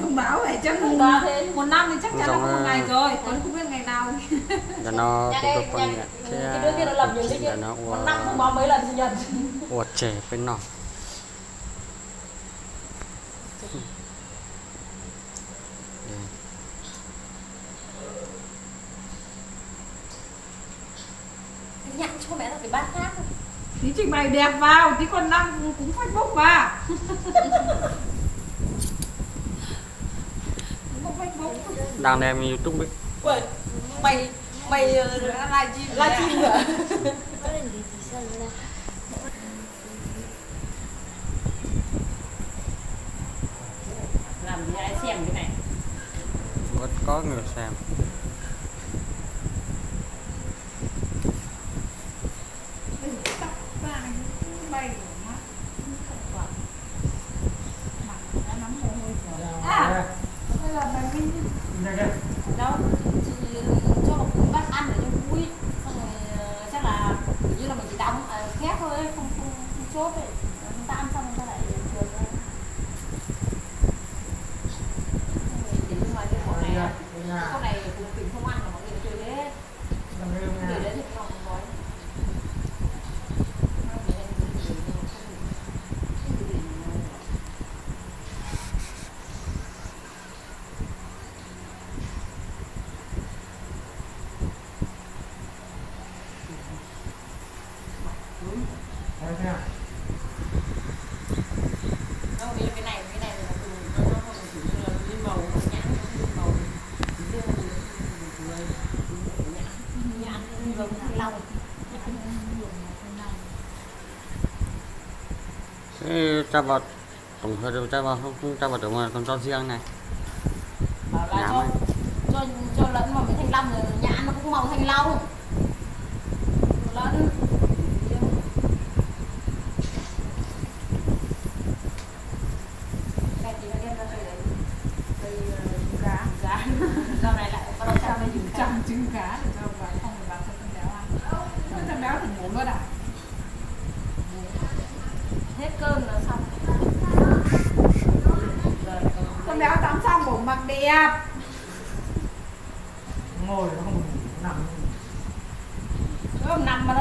Thông báo vậy chắc không có thế một năm thì chắc chắn là có một ngày rồi, còn không biết ngày nào. Là nó cũng được con nhẹ cái đứa kia nó làm nhiều cái nó một năm không báo mấy lần sinh nhật. uột trẻ bên nó Nhạc cho mẹ là phải bát khác. Tí trình bày đẹp vào, tí còn năm cũng Facebook vào. Cũng Facebook. đang đem YouTube ấy. Ui, mày livestream hả? Làm gì ai xem cái này? Vẫn có người xem. À, đây là bài vi Đâu, chị cho một bát ăn để cho vui. Xong rồi chắc là kiểu như là mình chỉ đóng khép thôi, không chốt ấy. Chúng ta ăn xong chúng ta lại thường thôi. Để bên ngoài cái con này cùng tỉnh không ăn mà mọi người chơi đấy. Để đấy thì không gói. Đâu nghĩ là cái này là từ nó kiểu như là lên màu nhãn lên màu nhãn giống thanh long. Thế cho vào tổng hợp được cho vào không cho vào tổng hợp còn cho riêng này. Bảo là cho lẫn vào với thanh long rồi nhãn nó cũng màu thanh long. Lẫn cái gì nó đem ra đây đấy. Cây cá. Sau này lại bắt đầu sang đây dùng trăm trứng cá để cho vào không để vào cho con béo ăn. Con béo thì ngủ luôn à? hết cơm là xong. Con béo tắm xong ngủ mặc đẹp. Ngồi nó không nằm Cơm nằm mà nó